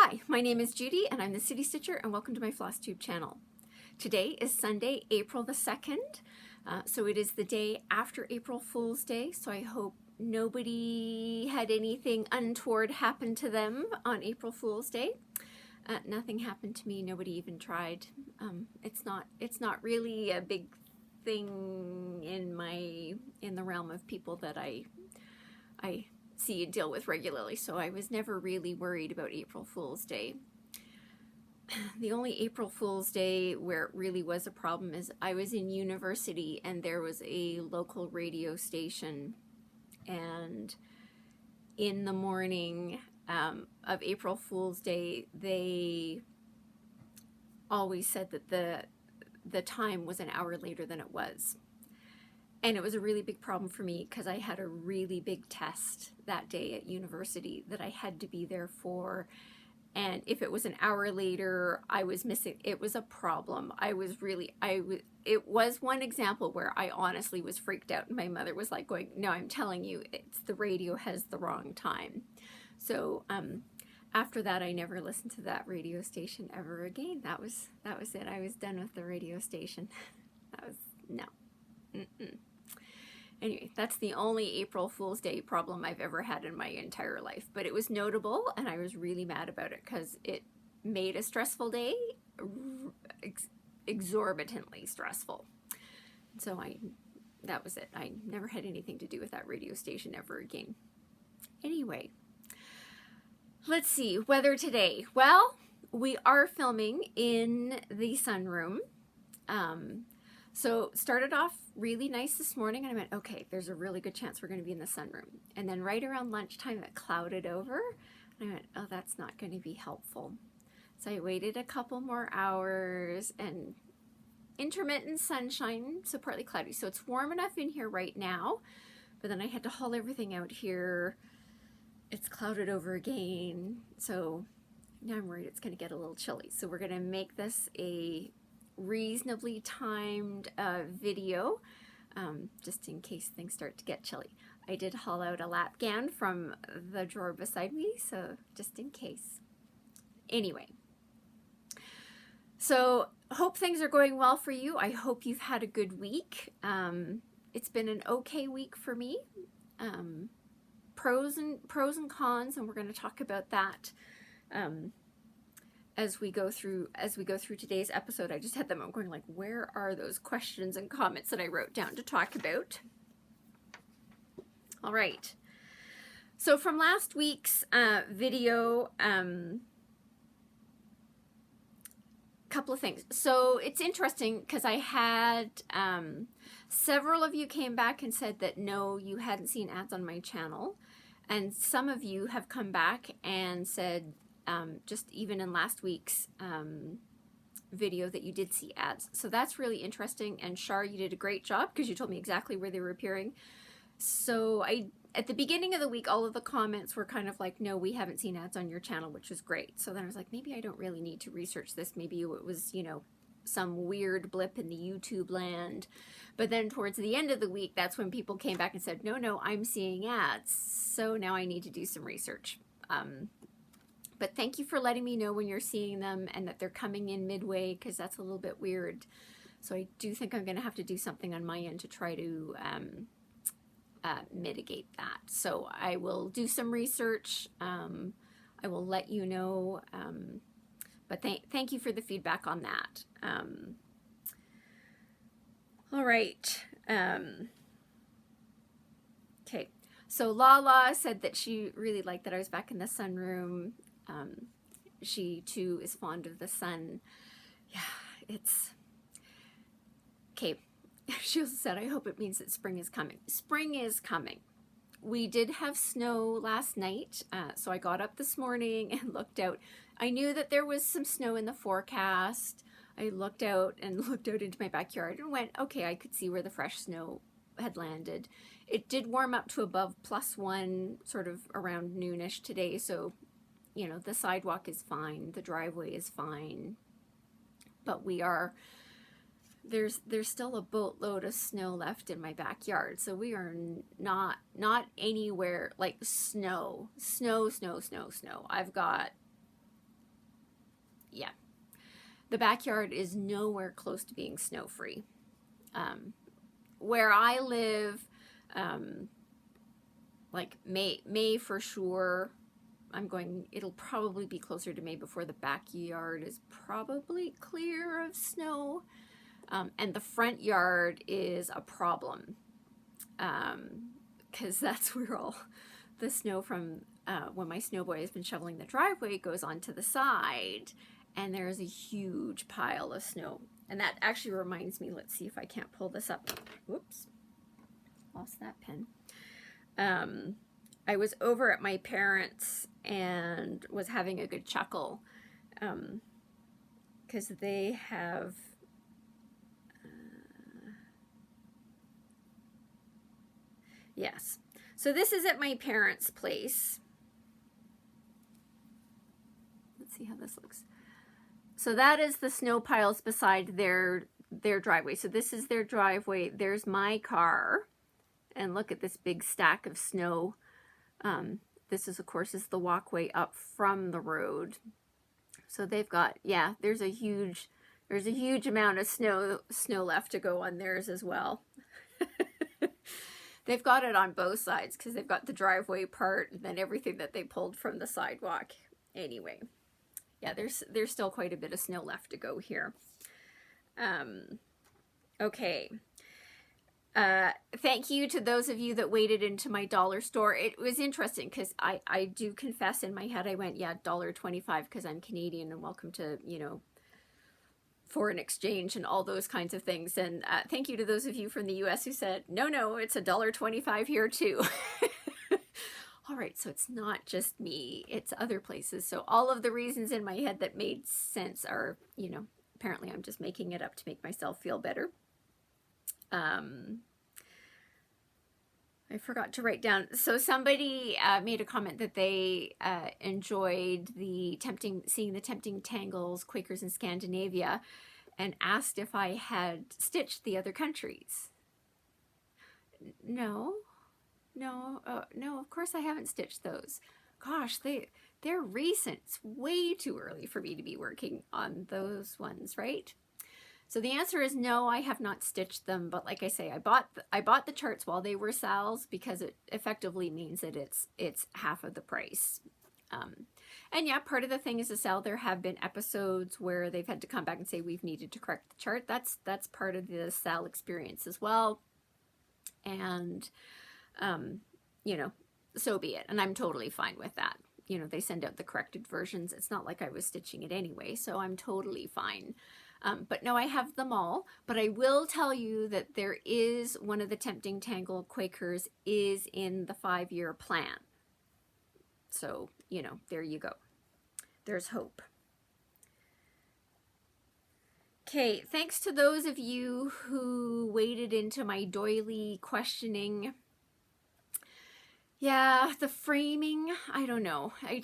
Hi, my name is Judy and I'm the City Stitcher, and welcome to my Flosstube channel. Today is Sunday, April the 2nd, so it is the day after April Fool's Day, so I hope nobody had anything untoward happen to them on April Fool's Day. Nothing happened to me, nobody even tried. It's not really a big thing in the realm of people that I see and deal with regularly, so I was never really worried about April Fool's Day. The only April Fool's Day where it really was a problem is I was in university and there was a local radio station, and in the morning of April Fool's Day they always said that the time was an hour later than it was. And it was a really big problem for me because I had a really big test that day at university that I had to be there for. And if it was an hour later, I was missing. It was a problem. It was one example where I honestly was freaked out. And my mother was like going, no, I'm telling you, the radio has the wrong time. So after that, I never listened to that radio station ever again. That was it. I was done with the radio station. No. Anyway, that's the only April Fool's Day problem I've ever had in my entire life. But it was notable, and I was really mad about it because it made a stressful day exorbitantly stressful. So that was it. I never had anything to do with that radio station ever again. Anyway, let's see. Weather today. Well, we are filming in the sunroom. So started off really nice this morning, and I went, okay, there's a really good chance we're going to be in the sunroom. And then right around lunchtime it clouded over, and I went, oh, that's not going to be helpful. So I waited a couple more hours, and intermittent sunshine, so partly cloudy. So it's warm enough in here right now, but then I had to haul everything out here. It's clouded over again, so now I'm worried it's going to get a little chilly. So we're going to make this a reasonably timed video, just in case things start to get chilly. I did haul out a lap gown from the drawer beside me, so just in case. Anyway, so hope things are going well for you. I hope you've had a good week. It's been an okay week for me. Pros and cons, and we're going to talk about that as we go through today's episode. I just had them, I'm going like, where are those questions and comments that I wrote down to talk about? All right. So from last week's video, couple of things. So it's interesting because I had several of you came back and said that no, you hadn't seen ads on my channel, and some of you have come back and said just even in last week's video that you did see ads. So that's really interesting, and Shar, you did a great job because you told me exactly where they were appearing. So at the beginning of the week, all of the comments were kind of like, no, we haven't seen ads on your channel, which was great. So then I was like, maybe I don't really need to research this. Maybe it was, some weird blip in the YouTube land. But then towards the end of the week, that's when people came back and said, no, I'm seeing ads. So now I need to do some research. But thank you for letting me know when you're seeing them and that they're coming in midway, because that's a little bit weird. So I do think I'm going to have to do something on my end to try to mitigate that. So I will do some research. I will let you know. But thank you for the feedback on that. All right. Okay. So Lala said that she really liked that I was back in the sunroom. She too is fond of the sun. Yeah, it's okay. She also said, I hope it means that spring is coming. Spring is coming. We did have snow last night, so I got up this morning and looked out. I knew that there was some snow in the forecast. I looked out into my backyard and went, okay, I could see where the fresh snow had landed. It did warm up to above +1 sort of around noonish today, so the sidewalk is fine, the driveway is fine, but there's still a boatload of snow left in my backyard, so we are not anywhere like snow. I've got yeah, the backyard is nowhere close to being snow-free. Where I live, like May for sure. It'll probably be closer to May before the backyard is probably clear of snow. And the front yard is a problem, because that's where all the snow from when my snowboy has been shoveling the driveway goes onto the side, and there's a huge pile of snow. And that actually reminds me, let's see if I can't pull this up. Whoops, lost that pen. I was over at my parents' and was having a good chuckle, because they have yes. So this is at my parents' place. Let's see how this looks. So that is the snow piles beside their driveway. So this is their driveway. There's my car. And look at this big stack of snow. This is, of course, is the walkway up from the road. So they've got, yeah, there's a huge amount of snow left to go on theirs as well. They've got it on both sides because they've got the driveway part and then everything that they pulled from the sidewalk. Anyway, yeah, there's still quite a bit of snow left to go here. Okay. Thank you to those of you that waded into my dollar store. It was interesting because I do confess in my head I went, yeah, $1.25 because I'm Canadian and welcome to, you know, foreign exchange and all those kinds of things. And thank you to those of you from the US who said, no, it's $1.25 here too. All right, so it's not just me, it's other places. So all of the reasons in my head that made sense are, you know, apparently I'm just making it up to make myself feel better. I forgot to write down. So somebody made a comment that they enjoyed seeing the tempting tangles, Quakers in Scandinavia, and asked if I had stitched the other countries. No, of course I haven't stitched those. Gosh, they're recent. It's way too early for me to be working on those ones, right? So the answer is no, I have not stitched them, but like I say, I bought the charts while they were Sal's because it effectively means that it's half of the price. And yeah, part of the thing is a Sal, there have been episodes where they've had to come back and say we've needed to correct the chart. That's part of the Sal experience as well. And you know, so be it. And I'm totally fine with that. You know, they send out the corrected versions. It's not like I was stitching it anyway, so I'm totally fine. But no, I have them all. But I will tell you that there is one of the Tempting Tangle Quakers is in the 5-year plan. So, you know, there you go. There's hope. Okay, thanks to those of you who waded into my doily questioning. Yeah, the framing, I don't know. I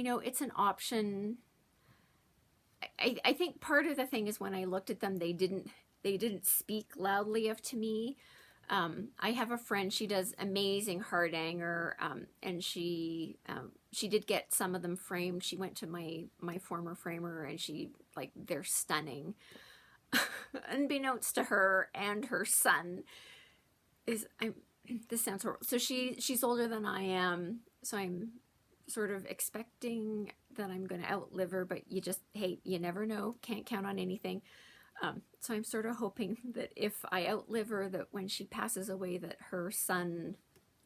know it's an option. I think part of the thing is when I looked at them, they didn't speak loudly of to me. I have a friend, she does amazing heart hanger, and she did get some of them framed. She went to my former framer, and they're stunning. Unbeknownst to her and her son, this sounds horrible. So she's older than I am, so I'm sort of expecting that I'm going to outlive her, but hey, you never know. Can't count on anything. So I'm sort of hoping that if I outlive her, that when she passes away, that her son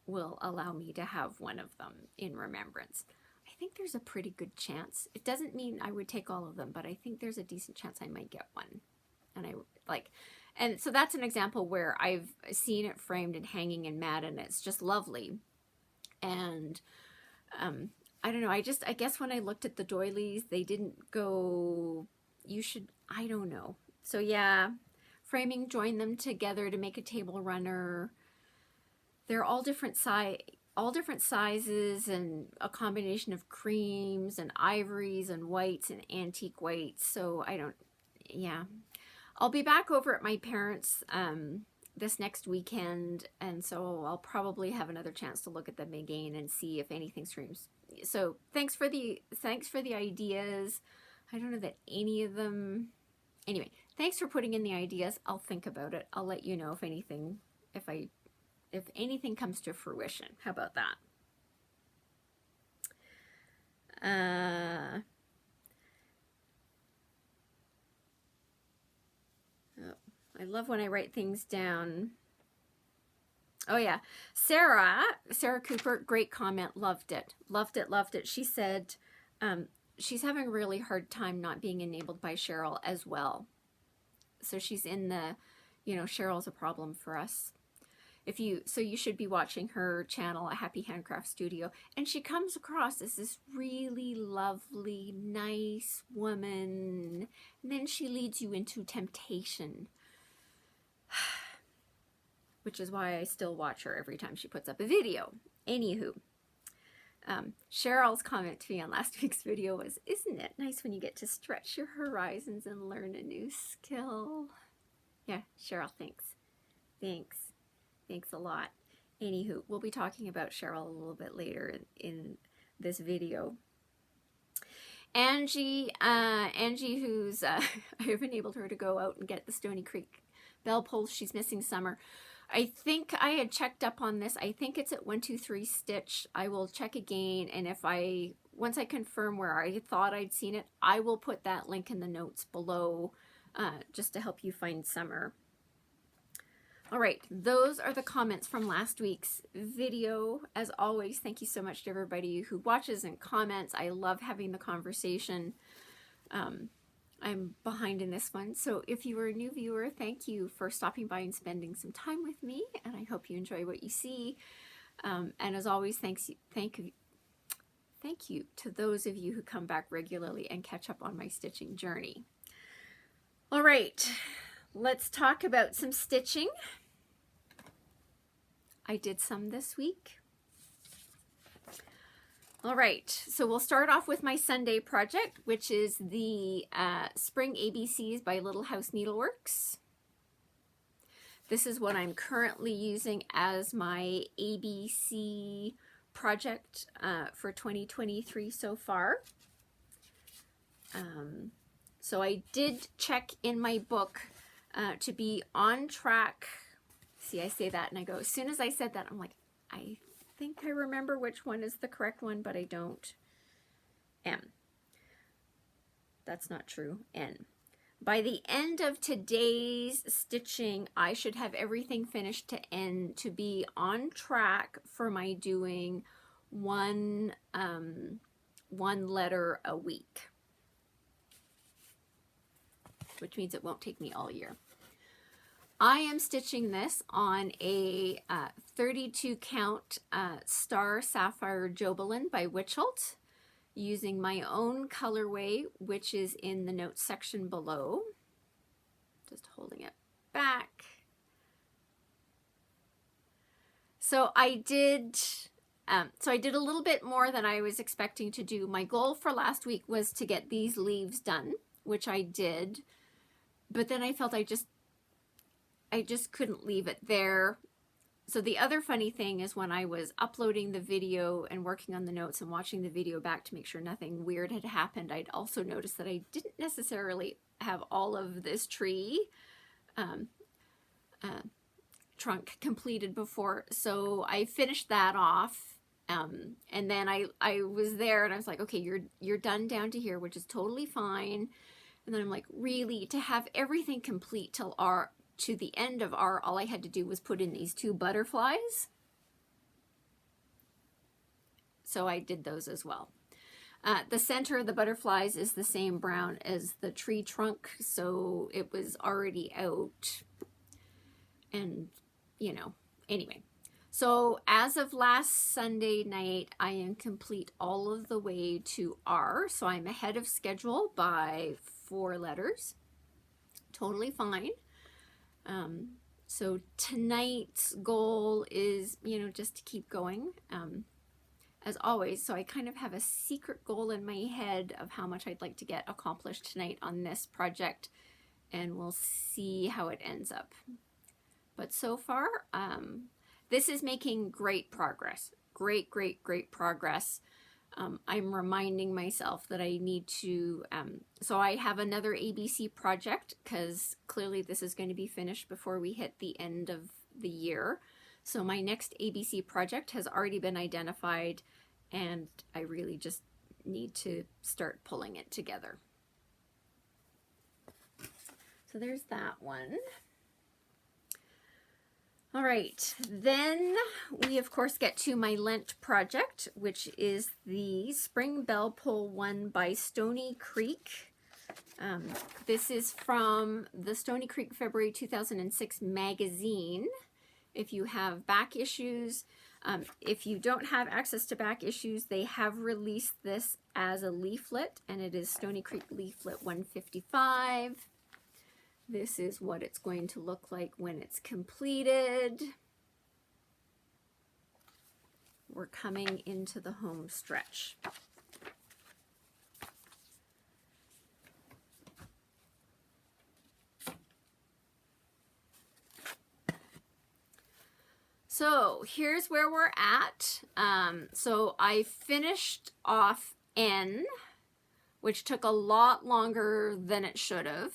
will allow me to have one of them in remembrance. I think there's a pretty good chance. It doesn't mean I would take all of them, but I think there's a decent chance I might get one. And so that's an example where I've seen it framed and hanging in mat, and it's just lovely. And I don't know, I guess when I looked at the doilies, they didn't go, I don't know. So yeah, framing, join them together to make a table runner. They're all different sizes and a combination of creams and ivories and whites and antique whites. So yeah. I'll be back over at my parents' this next weekend, and so I'll probably have another chance to look at them again and see if anything screams. So thanks for the ideas. I don't know that any of them. Anyway, thanks for putting in the ideas. I'll think about it. I'll let you know if anything comes to fruition. How about that? I love when I write things down. Oh yeah, Sarah Cooper, great comment. Loved it. She said she's having a really hard time not being enabled by Cheryl as well. So she's in the, Cheryl's a problem for us. So you should be watching her channel, A Happy Handcraft Studio, and she comes across as this really lovely, nice woman, and then she leads you into temptation. Which is why I still watch her every time she puts up a video. Anywho, Cheryl's comment to me on last week's video was, "Isn't it nice when you get to stretch your horizons and learn a new skill?" Yeah, Cheryl, thanks. Thanks a lot. Anywho, we'll be talking about Cheryl a little bit later in this video. Angie, who's, I have enabled her to go out and get the Stoney Creek bell pulls. She's missing summer. I think I had checked up on this. I think it's at 123 stitch. I will check again, and once I confirm where I thought I'd seen it, I will put that link in the notes below, just to help you find summer. All right, those are the comments from last week's video. As always, thank you so much to everybody who watches and comments. I love having the conversation. I'm behind in this one, so if you were a new viewer, thank you for stopping by and spending some time with me, and I hope you enjoy what you see. And as always, thank you to those of you who come back regularly and catch up on my stitching journey. All right, let's talk about some stitching. I did some this week. All right, so we'll start off with my Sunday project, which is the Spring ABCs by Little House Needleworks. This is what I'm currently using as my ABC project for 2023 so far. So I did check in my book to be on track. See, I say that and I go, as soon as I said that, I'm like, I think I remember which one is the correct one, but I don't. M. That's not true. N. By the end of today's stitching, I should have everything finished to end to be on track for my doing one letter a week, which means it won't take me all year. I am stitching this on a 32 count Star Sapphire Jobelan by Witchelt, using my own colorway, which is in the notes section below. Just holding it back. So I did a little bit more than I was expecting to do. My goal for last week was to get these leaves done, which I did, but then I felt I just couldn't leave it there. So the other funny thing is, when I was uploading the video and working on the notes and watching the video back to make sure nothing weird had happened, I'd also noticed that I didn't necessarily have all of this tree trunk completed before. So I finished that off. And then I was there and I was like, okay, you're done down to here, which is totally fine. And then I'm like, really, to have everything complete to the end of all I had to do was put in these two butterflies. So I did those as well. The center of the butterflies is the same brown as the tree trunk, so it was already out. And, anyway. So as of last Sunday night, I am complete all of the way to R. So I'm ahead of schedule by 4 letters. Totally fine. So tonight's goal is, just to keep going, as always. So I kind of have a secret goal in my head of how much I'd like to get accomplished tonight on this project, and we'll see how it ends up. But so far, this is making great progress. Great progress. I'm reminding myself that I need to, so I have another ABC project, because clearly this is going to be finished before we hit the end of the year. So my next ABC project has already been identified, and I really just need to start pulling it together. So there's that one. All right, then we of course get to my Lent project, which is the Spring Bell Pull 1 by Stoney Creek. This is from the Stoney Creek February 2006 magazine. If you have back issues, if you don't have access to back issues, they have released this as a leaflet, and it is Stoney Creek Leaflet 155. This is what it's going to look like when it's completed. We're coming into the home stretch. So here's where we're at. So I finished off N, which took a lot longer than it should have.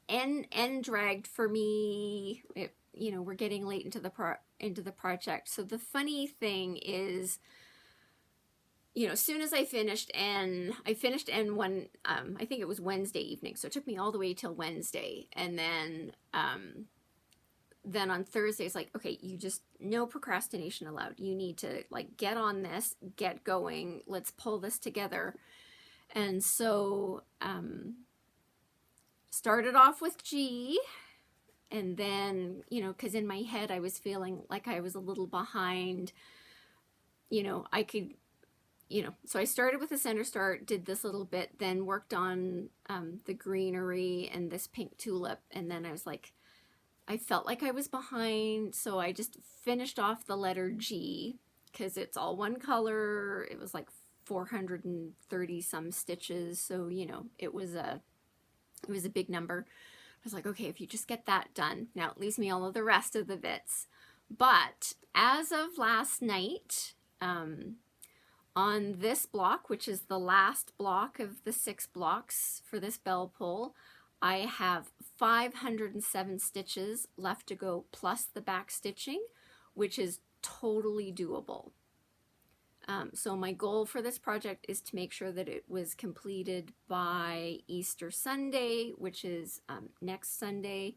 N dragged for me. We're getting late into the project. So the funny thing is, as soon as I finished N one, I think it was Wednesday evening. So it took me all the way till Wednesday. And then on Thursday, it's like, okay, no procrastination allowed. You need to get on this, get going. Let's pull this together. And so, started off with G, and then, because in my head I was feeling like I was a little behind, so I started with the center start, did this little bit, then worked on the greenery and this pink tulip, and then I was like, I felt like I was behind, so I just finished off the letter G, because it's all one color. It was like 430 some stitches, so it was a big number. I was like, okay, if you just get that done, now it leaves me all of the rest of the bits. But as of last night, on this block, which is the last block of the 6 blocks for this bell pull, I have 507 stitches left to go, plus the back stitching, which is totally doable. So my goal for this project is to make sure that it was completed by Easter Sunday, which is next Sunday.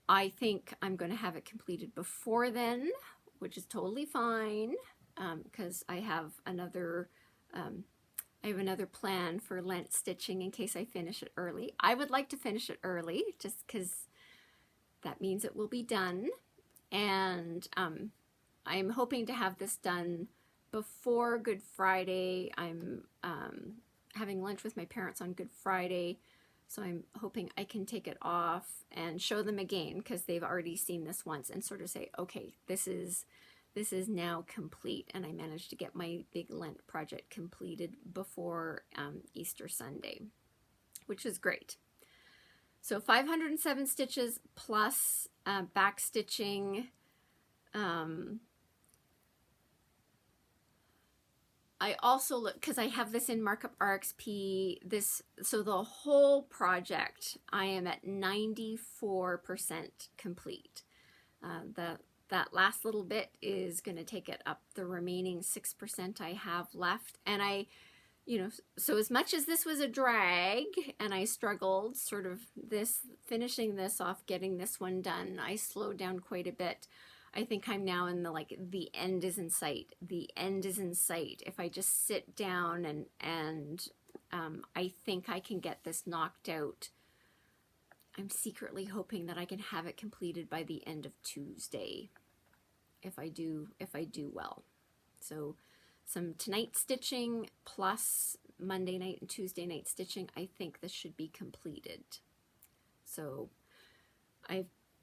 I think I'm going to have it completed before then, which is totally fine, because I have another plan for Lent stitching in case I finish it early. I would like to finish it early, just because that means it will be done, and I'm hoping to have this done before Good Friday. I'm having lunch with my parents on Good Friday, so I'm hoping I can take it off and show them again, because they've already seen this once, and sort of say, okay, this is now complete, and I managed to get my big Lent project completed before Easter Sunday, which is great. So 507 stitches plus back stitching. I also look, because I have this in Markup RXP, so the whole project, I am at 94% complete. That last little bit is going to take it up. The remaining 6% I have left. And so as much as this was a drag, and I struggled sort of finishing this off, getting this one done, I slowed down quite a bit. I think I'm now in the end is in sight. The end is in sight. If I just sit down and I think I can get this knocked out. I'm secretly hoping that I can have it completed by the end of Tuesday, if I do well. So some tonight stitching plus Monday night and Tuesday night stitching, I think this should be completed. So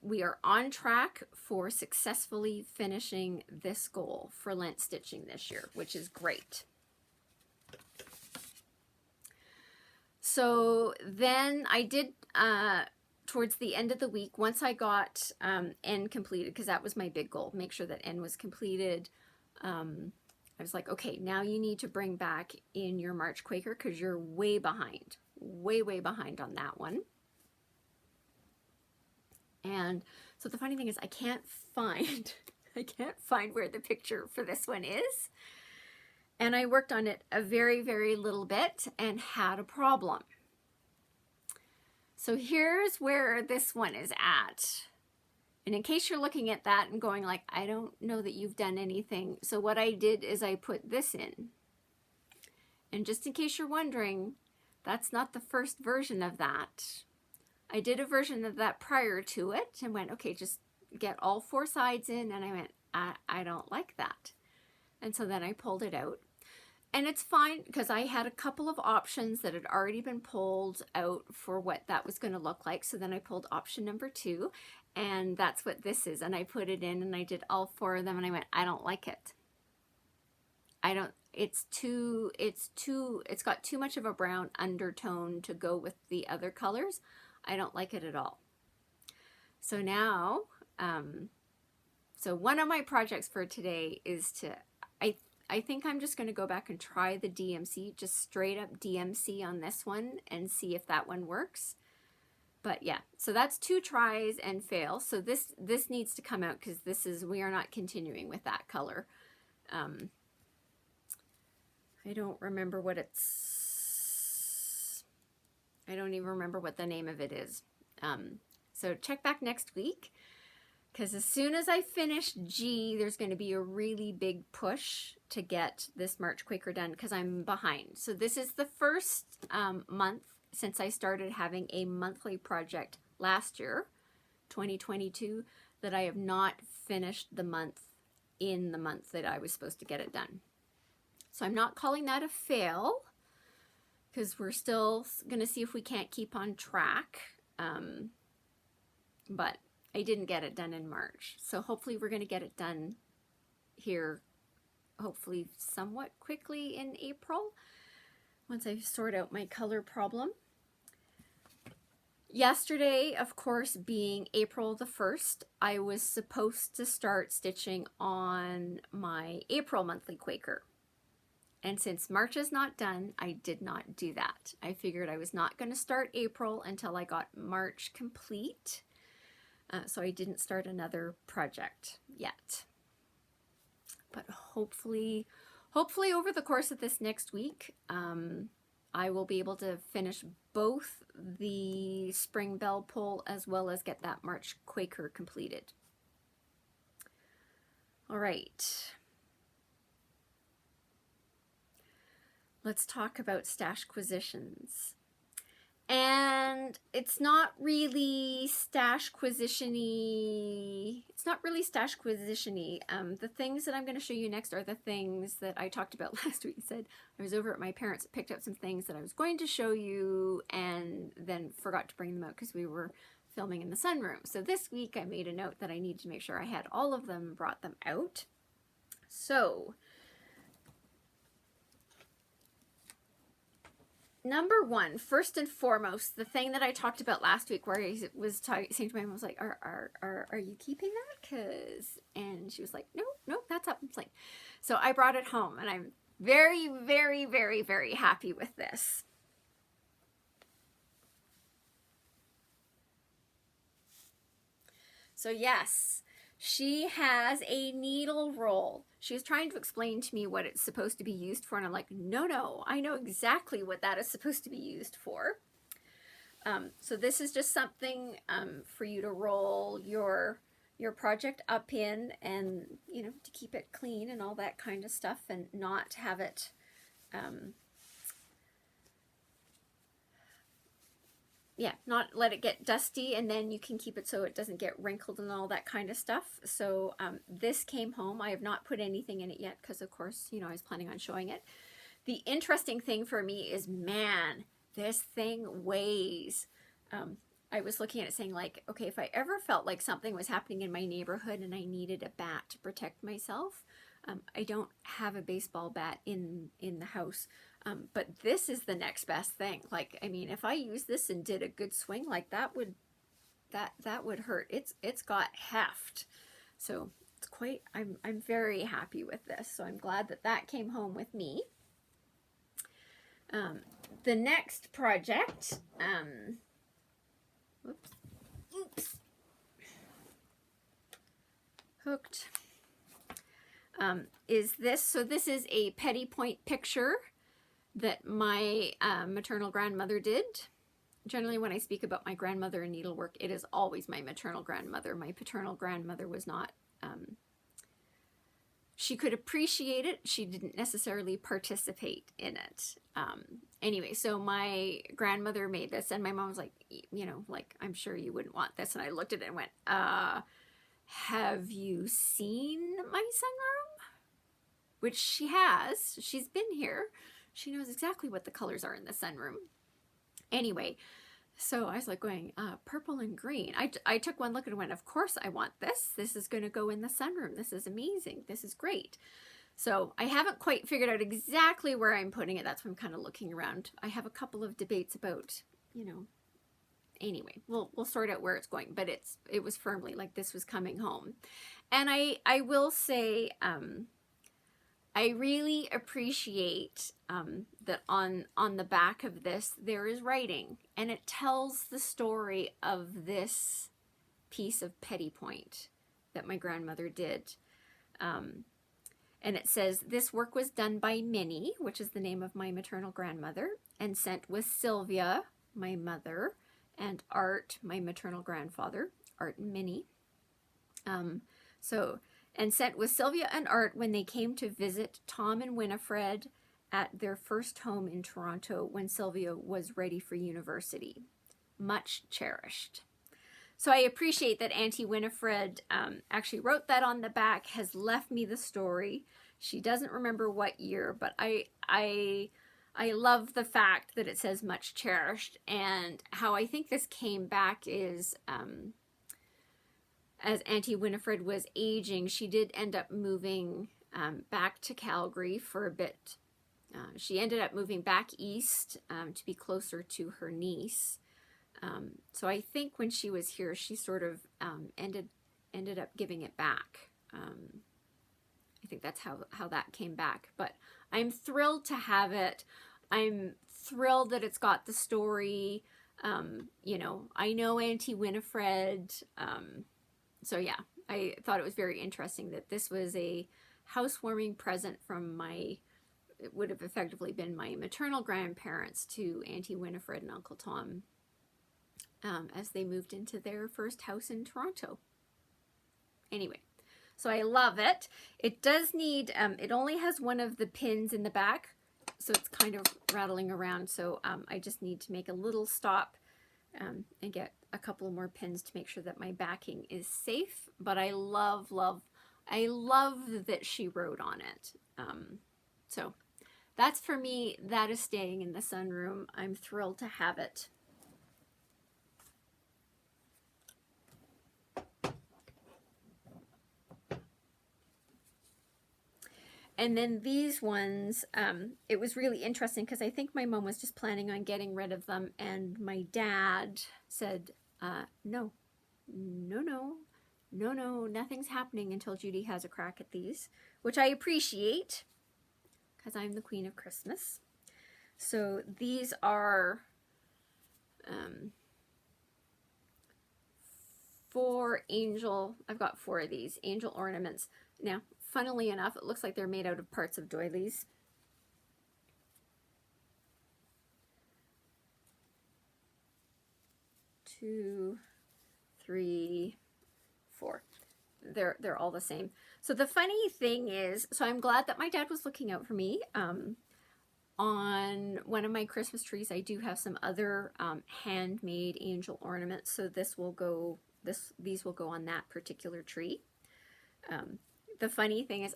we are on track for successfully finishing this goal for Lent stitching this year, which is great. So then I towards the end of the week, once I got N completed, because that was my big goal, make sure that N was completed, I was like, okay, now you need to bring back in your March Quaker because you're way behind, way behind on that one. And so the funny thing is I can't find where the picture for this one is. And I worked on it a very little bit and had a problem. So here's where this one is at. And in case you're looking at that and going like, I don't know that you've done anything. So what I did is I put this in. And just in case you're wondering, that's not the first version of that. I did a version of that prior to it and went, okay, just get all 4 sides in. And I went, I don't like that. And so then I pulled it out. And it's fine because I had a couple of options that had already been pulled out for what that was going to look like. So then I pulled option number 2, and that's what this is. And I put it in and I did all 4 of them and I went, I don't like it. It's got too much of a brown undertone to go with the other colors. I don't like it at all. So now, so one of my projects for today is to, I think I'm just going to go back and try the DMC, just straight up DMC on this one and see if that one works. But yeah, so that's 2 tries and fail. So this needs to come out because we are not continuing with that color. I don't remember what I don't even remember what the name of it is. So check back next week. Because as soon as I finish G, there's going to be a really big push to get this March Quaker done because I'm behind. So this is the first month since I started having a monthly project last year, 2022, that I have not finished the month in the month that I was supposed to get it done. So I'm not calling that a fail because we're still going to see if we can't keep on track. But I didn't get it done in March. So hopefully we're going to get it done here, hopefully somewhat quickly in April, once I sort out my color problem. Yesterday, of course, being April the 1st, I was supposed to start stitching on my April monthly Quaker. And since March is not done, I did not do that. I figured I was not going to start April until I got March complete. So I didn't start another project yet. But hopefully over the course of this next week, I will be able to finish both the spring bell pull as well as get that March Quaker completed. All right. Let's talk about Stashquisitions. And it's not really Stashquisition-y. The things that I'm going to show you next are the things that I talked about last week. I said I was over at my parents, picked up some things that I was going to show you, and then forgot to bring them out because we were filming in the sunroom. So this week I made a note that I needed to make sure I had all of them and brought them out. So number 1, first and foremost, the thing that I talked about last week where I was saying to my mom, I was like, are you keeping that? And she was like, no, that's up. It's like, so I brought it home and I'm very happy with this. So yes, she has a needle roll. She was trying to explain to me what it's supposed to be used for, and I'm like, no, I know exactly what that is supposed to be used for. So this is just something for you to roll your project up in, and to keep it clean and all that kind of stuff, and not have it not let it get dusty, and then you can keep it so it doesn't get wrinkled and all that kind of stuff. So this came home. I have not put anything in it yet because, of course, I was planning on showing it. The interesting thing for me is, man, this thing weighs. I was looking at it saying, like, okay, if I ever felt like something was happening in my neighborhood and I needed a bat to protect myself, I don't have a baseball bat in the house. But this is the next best thing. Like, I mean, if I use this and did a good swing, like that would hurt. It's got heft. So it's quite, I'm very happy with this. So I'm glad that that came home with me. The next project, oops, hooked, is this. So this is a petty point picture that my maternal grandmother did. Generally, when I speak about my grandmother and needlework, it is always my maternal grandmother. My paternal grandmother was not, she could appreciate it. She didn't necessarily participate in it. Anyway, so my grandmother made this, and my mom was like, you know, like, I'm sure you wouldn't want this. And I looked at it and went, have you seen my sunroom? Which she has. She's been here. She knows exactly what the colors are in the sunroom. Anyway, so I was like going, purple and green. I took one look and went, of course I want this. This is going to go in the sunroom. This is amazing. This is great. So I haven't quite figured out exactly where I'm putting it. That's why I'm kind of looking around. I have a couple of debates about, you know, anyway, we'll sort out where it's going, but it was firmly like this was coming home. And I will say, I really appreciate that on the back of this there is writing, and it tells the story of this piece of petty point that my grandmother did. And it says, this work was done by Minnie, which is the name of my maternal grandmother, and sent with Sylvia, my mother, and Art, my maternal grandfather, Art and Minnie. And sent with Sylvia and Art when they came to visit Tom and Winifred at their first home in Toronto when Sylvia was ready for university. Much cherished. So I appreciate that Auntie Winifred actually wrote that on the back, has left me the story. She doesn't remember what year, but I love the fact that it says much cherished. And how I think this came back is, as Auntie Winifred was aging, she did end up moving back to Calgary for a bit. She ended up moving back east to be closer to her niece. So I think when she was here, she sort of ended up giving it back. I think that's how that came back. But I'm thrilled to have it. I'm thrilled that it's got the story. You know, I know Auntie Winifred. So yeah, I thought it was very interesting that this was a housewarming present from it would have effectively been my maternal grandparents to Auntie Winifred and Uncle Tom as they moved into their first house in Toronto. Anyway, so I love it. It does need, it only has one of the pins in the back, so it's kind of rattling around. So I just need to make a little stop and get a couple more pins to make sure that my backing is safe. But I love that she wrote on it. So that's for me. That is staying in the sunroom. I'm thrilled to have it. And then these ones, it was really interesting because I think my mom was just planning on getting rid of them, and my dad said, no, nothing's happening until Judy has a crack at these, which I appreciate because I'm the queen of Christmas. So these are 4 angel, I've got 4 of these angel ornaments. Now, funnily enough, it looks like they're made out of parts of doilies. Two, 3, 4. They're all the same. So the funny thing is, so I'm glad that my dad was looking out for me. On one of my Christmas trees, I do have some other handmade angel ornaments. So these will go on that particular tree. The funny thing is,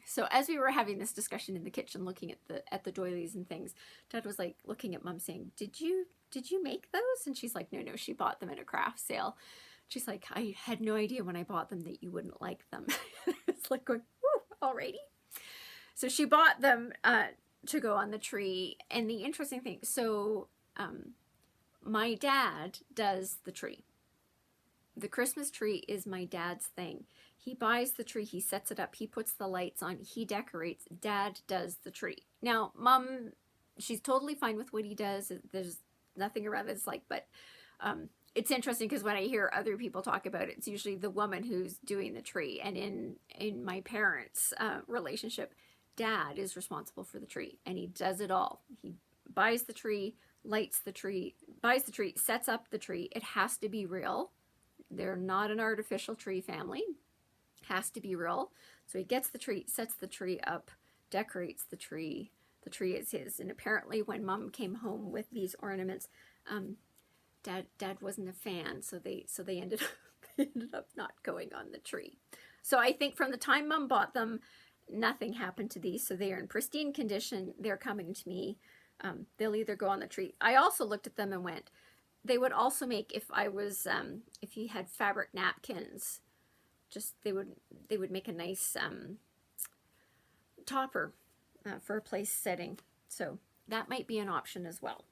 so as we were having this discussion in the kitchen, looking at the doilies and things, Dad was like looking at Mom saying, "Did you make those?" And she's like, "No, she bought them at a craft sale." She's like, "I had no idea when I bought them that you wouldn't like them." It's like going, "Woo, alrighty." So she bought them to go on the tree. And the interesting thing, so my dad does the tree. The Christmas tree is my dad's thing. He buys the tree, he sets it up, he puts the lights on, he decorates. Dad does the tree. Now, Mom, she's totally fine with what he does. There's nothing around it's like, but it's interesting because when I hear other people talk about it, it's usually the woman who's doing the tree. And in my parents' relationship, Dad is responsible for the tree, and he does it all. He buys the tree, lights the tree, buys the tree, sets up the tree. It has to be real. They're not an artificial tree family. Has to be real. So he gets the tree, sets the tree up, decorates the tree. The tree is his. And apparently when Mom came home with these ornaments, Dad wasn't a fan, so they ended up not going on the tree. So I think from the time Mom bought them, nothing happened to these. So they are in pristine condition. They're coming to me. They'll either go on the tree. I also looked at them and went, they would also make, if you had fabric napkins, just they would make a nice topper for a place setting. So that might be an option as well.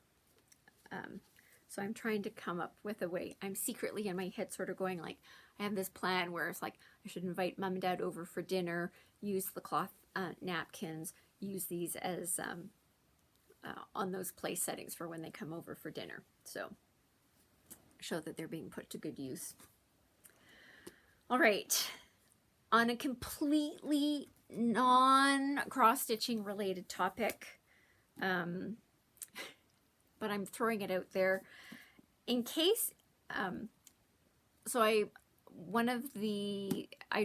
So I'm trying to come up with a way. I'm secretly in my head sort of going like, I have this plan where it's like, I should invite Mom and Dad over for dinner, use the cloth napkins, use these as on those place settings for when they come over for dinner. So show that they're being put to good use. All right, on a completely non-cross-stitching related topic, but I'm throwing it out there in case, I'd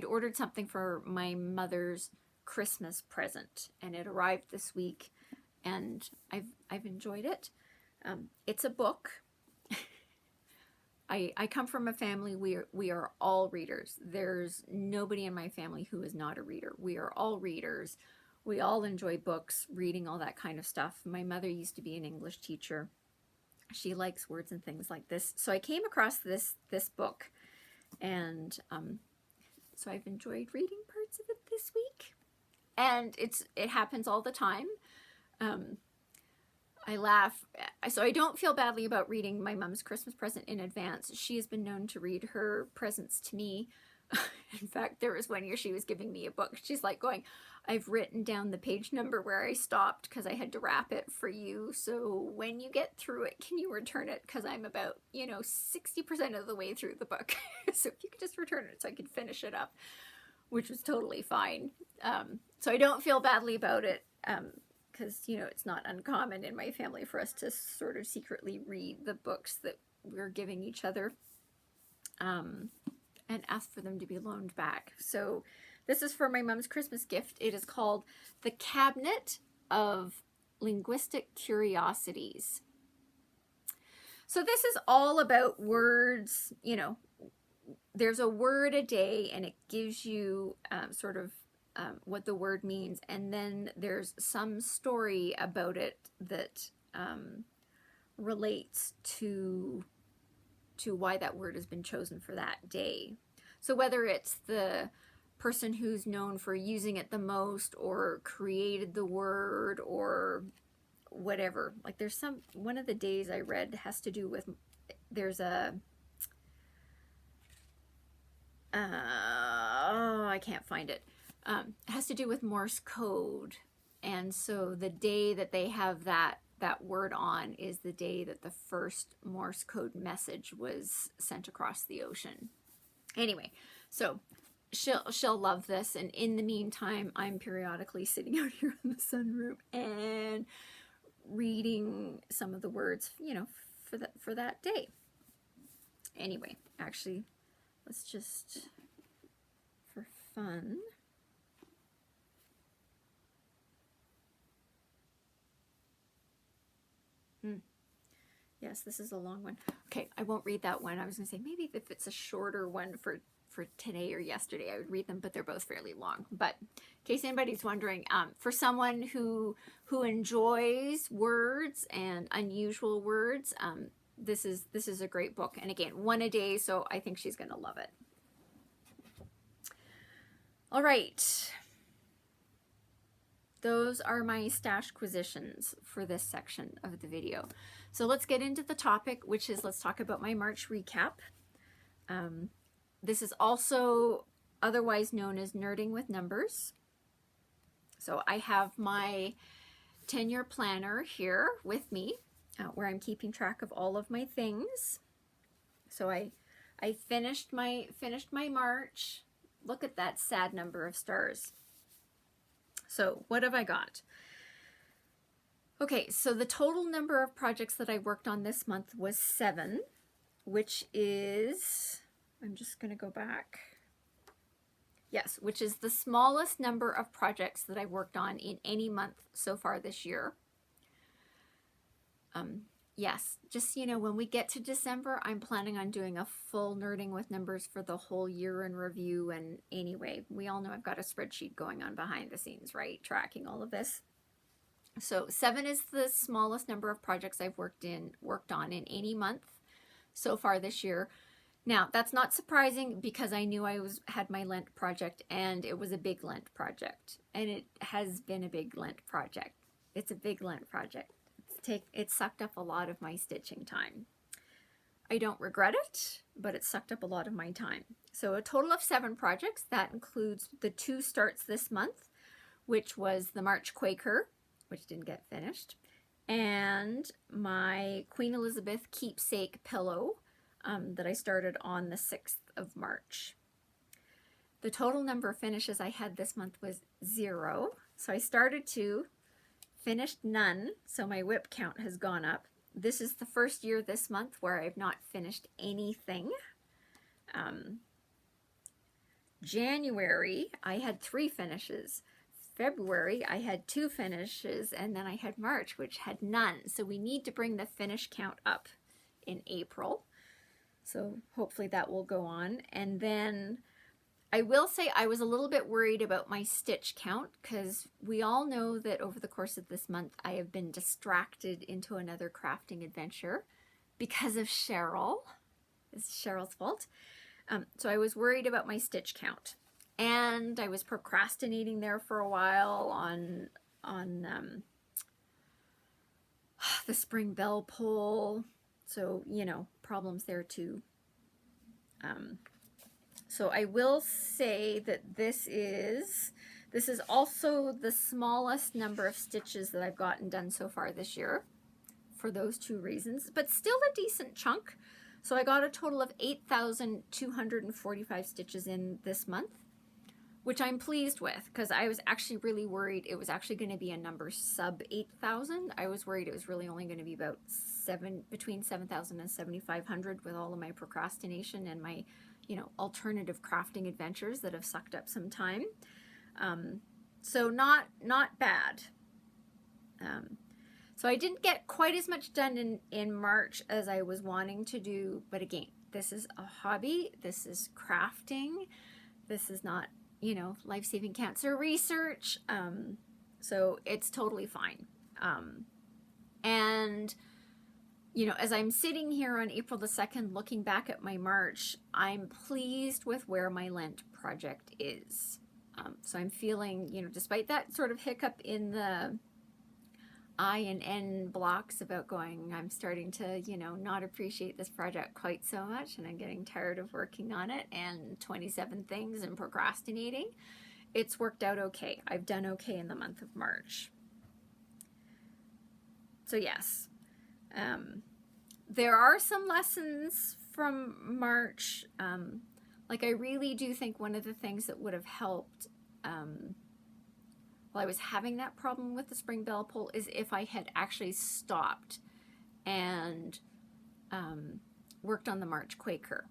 ordered something for my mother's Christmas present, and it arrived this week, and I've enjoyed it. It's a book. I come from a family, we are all readers. There's nobody in my family who is not a reader. We are all readers. We all enjoy books, reading, all that kind of stuff. My mother used to be an English teacher. She likes words and things like this. So I came across this book, and so I've enjoyed reading parts of it this week. And it happens all the time. I laugh. So I don't feel badly about reading my mom's Christmas present in advance. She has been known to read her presents to me. In fact, there was one year she was giving me a book. She's like going, I've written down the page number where I stopped because I had to wrap it for you. So when you get through it, can you return it? Because I'm about, 60% of the way through the book. So if you could just return it so I could finish it up, which was totally fine. So I don't feel badly about it. Because, it's not uncommon in my family for us to sort of secretly read the books that we're giving each other and ask for them to be loaned back. So this is for my mom's Christmas gift. It is called The Cabinet of Linguistic Curiosities. So this is all about words. There's a word a day, and it gives you what the word means, and then there's some story about it that relates to why that word has been chosen for that day. So whether it's the person who's known for using it the most, or created the word, or whatever. Like one of the days I read has to do with, there's a I can't find it. It has to do with Morse code, and so the day that they have that word on is the day that the first Morse code message was sent across the ocean. Anyway, so she'll love this, and in the meantime, I'm periodically sitting out here in the sunroom and reading some of the words, for that day. Anyway, actually, let's just, for fun. Yes, this is a long one. Okay, I won't read that one. I was going to say maybe if it's a shorter one for today or yesterday, I would read them, but they're both fairly long. But in case anybody's wondering, for someone who enjoys words and unusual words, this is a great book. And again, one a day, so I think she's going to love it. All right. those are my Stashquisitions for this section of the video. So let's get into the topic, which is let's talk about my March recap. This is also otherwise known as Nerding with Numbers. So I have my 10-year planner here with me, where I'm keeping track of all of my things. So I finished my March. Look at that sad number of stars. So what have I got? Okay, so the total number of projects that I worked on this month was 7, which is, I'm just going to go back. Yes, which is the smallest number of projects that I worked on in any month so far this year. Yes, just, you know, when we get to December, I'm planning on doing a full Nerding with Numbers for the whole year in review. And anyway, we all know I've got a spreadsheet going on behind the scenes, right? Tracking all of this. So 7 is the smallest number of projects I've worked on in any month so far this year. Now, that's not surprising because I knew I had my Lent project, and it was a big Lent project, and it has been a big Lent project. It's a big Lent project. It sucked up a lot of my stitching time. I don't regret it, but it sucked up a lot of my time. So a total of 7 projects. That includes the 2 starts this month, which was the March Quaker, which didn't get finished, and my Queen Elizabeth keepsake pillow, that I started on the 6th of March. The total number of finishes I had this month was 0. So I started 2, finished none, so my whip count has gone up. This is the first year this month where I've not finished anything. January, I had 3 finishes. February, I had 2 finishes, and then I had March, which had none. So we need to bring the finish count up in April. So hopefully that will go on. And then I will say I was a little bit worried about my stitch count because we all know that over the course of this month I have been distracted into another crafting adventure because of Cheryl. It's Cheryl's fault. So I was worried about my stitch count. And I was procrastinating there for a while on the spring bell pull. So, you know, problems there too. So I will say that this is also the smallest number of stitches that I've gotten done so far this year for those 2 reasons, but still a decent chunk. So I got a total of 8,245 stitches in this month, which I'm pleased with because I was actually really worried it was actually going to be a number sub 8,000. I was worried it was really only going to be about between 7,000 and 7,500 with all of my procrastination and my, you know, alternative crafting adventures that have sucked up some time. So not bad. So I didn't get quite as much done in March as I was wanting to do, but again, this is a hobby. This is crafting. This is not, you know, life-saving cancer research. So it's totally fine. And, you know, as I'm sitting here on April the 2nd, looking back at my March, I'm pleased with where my Lent project is. So I'm feeling, you know, despite that sort of hiccup in the I and N blocks about going, I'm starting to, you know, not appreciate this project quite so much, and I'm getting tired of working on it and 27 things and procrastinating. It's worked out okay. I've done okay in the month of March. So yes, there are some lessons from March. Like I really do think one of the things that would have helped while I was having that problem with the spring bell pull is if I had actually stopped and worked on the March Quaker.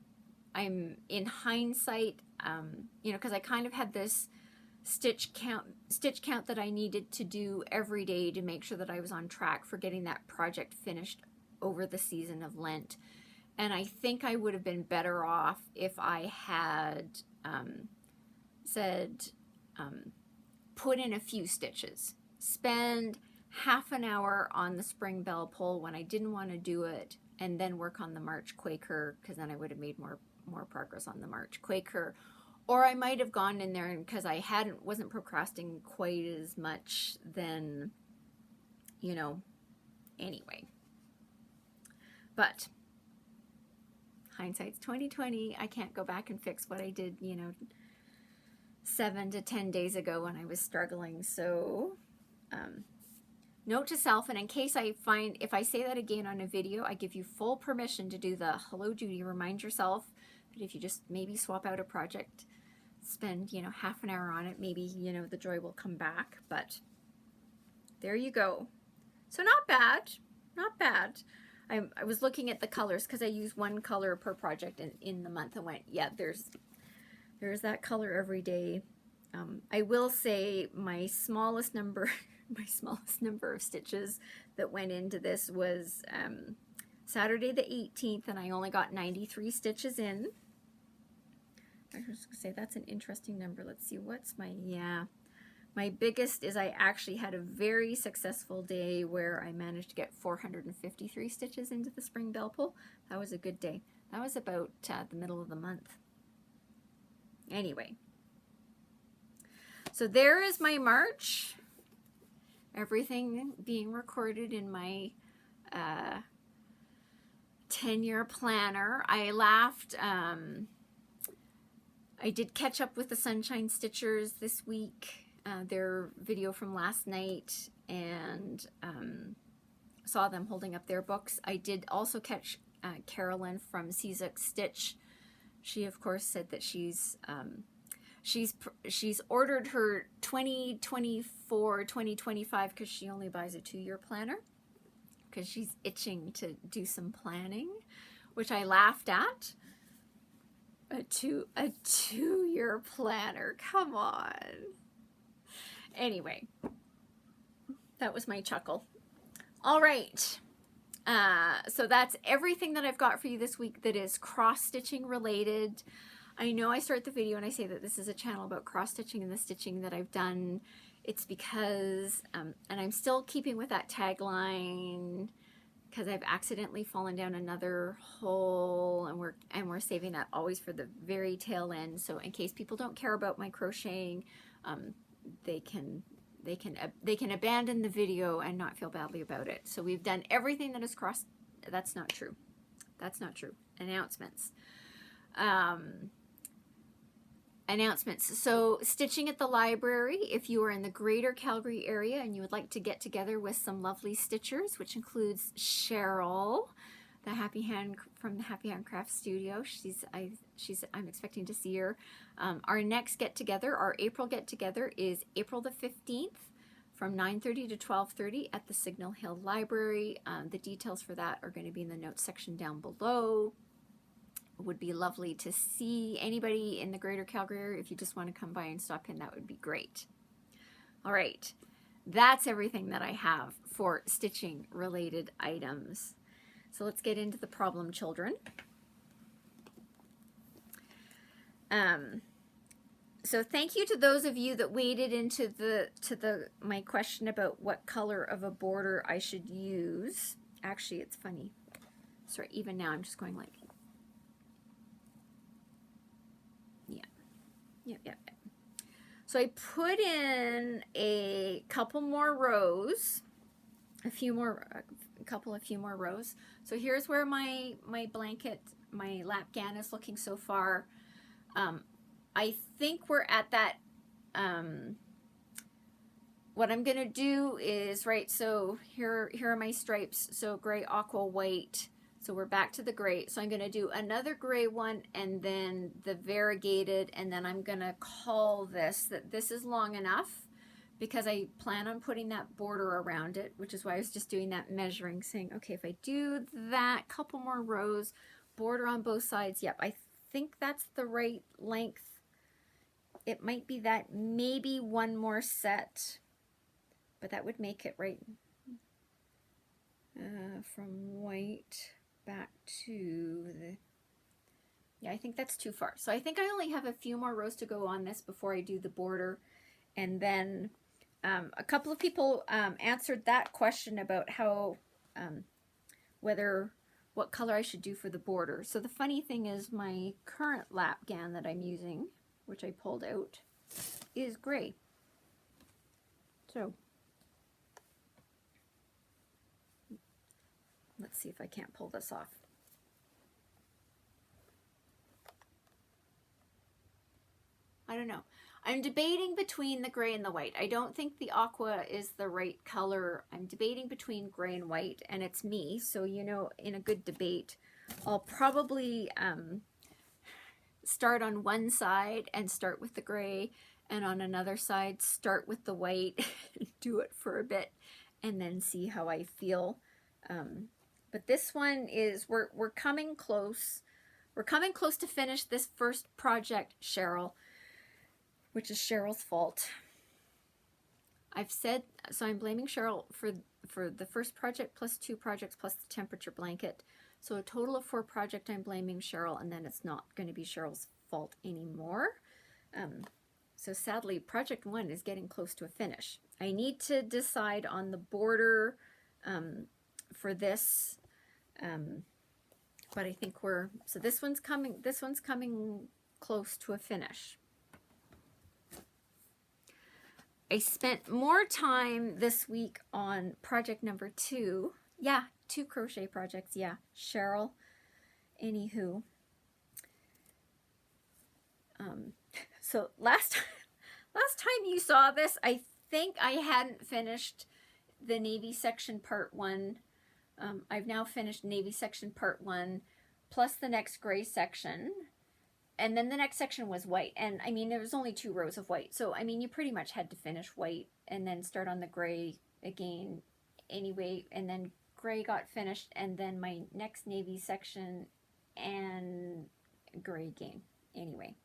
I'm in hindsight, you know, because I kind of had this stitch count that I needed to do every day to make sure that I was on track for getting that project finished over the season of Lent. And I think I would have been better off if I had said, put in a few stitches, spend half an hour on the spring bell pull when I didn't want to do it, and then work on the March Quaker, because then I would have made more progress on the March Quaker. or I might have gone in there, and because I wasn't procrastinating quite as much, then, you know, anyway. But hindsight's 2020. I can't go back and fix what I did, you know, 7 to 10 days ago when I was struggling. So note to self, and in case if I say that again on a video, I give you full permission to do the hello Judy, remind yourself. But if you just maybe swap out a project, spend, you know, half an hour on it, maybe, you know, the joy will come back. But there you go. So not bad, not bad. I was looking at the colors because I use one color per project in the month, and went, yeah, there's that color every day. I will say my smallest number of stitches that went into this was Saturday the 18th, and I only got 93 stitches in. I was just gonna say that's an interesting number. Let's see, what's my biggest is I actually had a very successful day where I managed to get 453 stitches into the spring bell pull. That was a good day. That was about the middle of the month. Anyway, so there is my March. Everything being recorded in my 10-year planner. I laughed. I did catch up with the Sunshine Stitchers this week, their video from last night, and saw them holding up their books. I did also catch Carolyn from Cizuk Stitch. She, of course, said that she's ordered her 2024, 2025 because she only buys a 2-year planner because she's itching to do some planning, which I laughed at. A 2-year planner, come on. Anyway, that was my chuckle. All right. So that's everything that I've got for you this week that is cross-stitching related. I know I start the video and I say that this is a channel about cross-stitching and the stitching that I've done. It's because, and I'm still keeping with that tagline, because I've accidentally fallen down another hole, and we're saving that always for the very tail end. So in case people don't care about my crocheting, they can abandon the video and not feel badly about it. So we've done everything that is cross. That's not true. That's not true. Announcements. Announcements. So stitching at the library, if you are in the greater Calgary area and you would like to get together with some lovely stitchers, which includes Cheryl, the Happy Hand from the Happy Handcraft Studio. I'm expecting to see her. Our next get together, our April get together, is April the 15th from 9:30 to 12:30 at the Signal Hill Library. The details for that are going to be in the notes section down below. Would be lovely to see anybody in the greater Calgary area. If you just want to come by and stop in, that would be great. All right, that's everything that I have for stitching related items. So let's get into the problem children. So thank you to those of you that waded into my question about what color of a border I should use. Actually, it's funny. Sorry, even now I'm just going like, Yep. So I put in a couple more rows, a few more rows. So here's where my blanket, my lapgan is looking so far. I think we're at that. What I'm gonna do is, right, so here are my stripes. So gray, aqua, white. So we're back to the gray. So I'm going to do another gray one and then the variegated, and then I'm going to call this that this is long enough because I plan on putting that border around it, which is why I was just doing that measuring, saying, okay, if I do that, couple more rows, border on both sides. Yep, I think that's the right length. It might be that, maybe one more set, but that would make it right from white back to the, yeah, I think that's too far. So I think I only have a few more rows to go on this before I do the border. And then a couple of people answered that question about how, what color I should do for the border. So the funny thing is my current lapgan that I'm using, which I pulled out, is gray. So let's see if I can't pull this off. I don't know. I'm debating between the gray and the white. I don't think the aqua is the right color. I'm debating between gray and white, and it's me. So, you know, in a good debate, I'll probably start on one side and start with the gray, and on another side start with the white, do it for a bit, and then see how I feel. But this one is, we're coming close. We're coming close to finish this first project, Cheryl, which is Cheryl's fault. I've said, so I'm blaming Cheryl for the first project plus 2 projects plus the temperature blanket. So a total of 4 projects I'm blaming Cheryl, and then it's not going to be Cheryl's fault anymore. So sadly, project 1 is getting close to a finish. I need to decide on the border for this, but I think so this one's coming close to a finish. I spent more time this week on project number 2. Yeah, 2 crochet projects. Yeah, Cheryl. Anywho. So last time you saw this, I think I hadn't finished the Navy section part 1. I've now finished Navy section part 1, plus the next gray section. And then the next section was white. And I mean, there was only 2 rows of white. So, I mean, you pretty much had to finish white and then start on the gray again anyway. And then gray got finished. And then my next navy section and gray again anyway.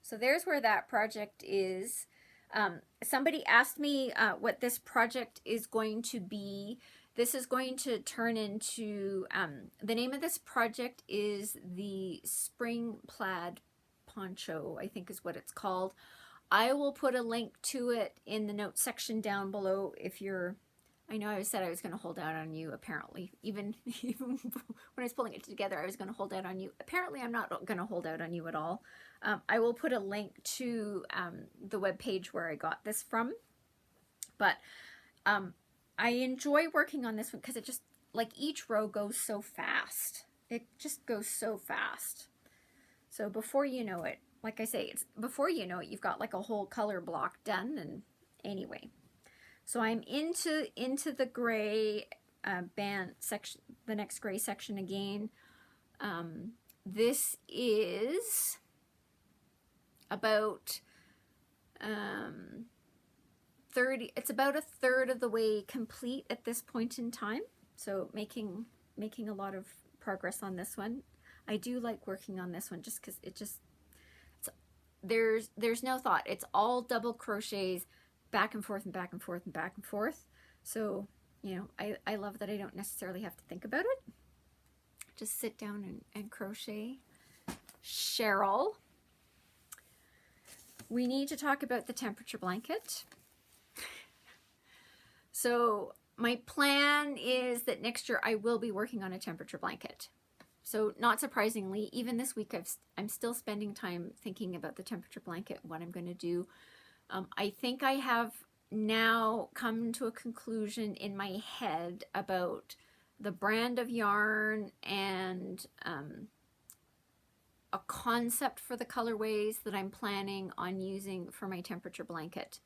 So there's where that project is. Somebody asked me what this project is going to be. This is going to turn into, the name of this project is the Spring Plaid Poncho, I think is what it's called. I will put a link to it in the notes section down below if you're, I know I said I was going to hold out on you, apparently. Even when I was pulling it together, I was going to hold out on you. Apparently, I'm not going to hold out on you at all. I will put a link to the webpage where I got this from. But I enjoy working on this one because it just, like, each row goes so fast. It just goes so fast. So before you know it, like I say, before you know it, you've got like a whole color block done. And anyway, so I'm into the gray band section, the next gray section again. This is about 30, it's about a third of the way complete at this point in time. So making a lot of progress on this one. I do like working on this one just because there's no thought. It's all double crochets back and forth and back and forth and back and forth. So, you know, I love that I don't necessarily have to think about it. Just sit down and crochet. Cheryl, we need to talk about the temperature blanket. So my plan is that next year I will be working on a temperature blanket. So not surprisingly, even this week I'm still spending time thinking about the temperature blanket, what I'm going to do. I think I have now come to a conclusion in my head about the brand of yarn and a concept for the colorways that I'm planning on using for my temperature blanket.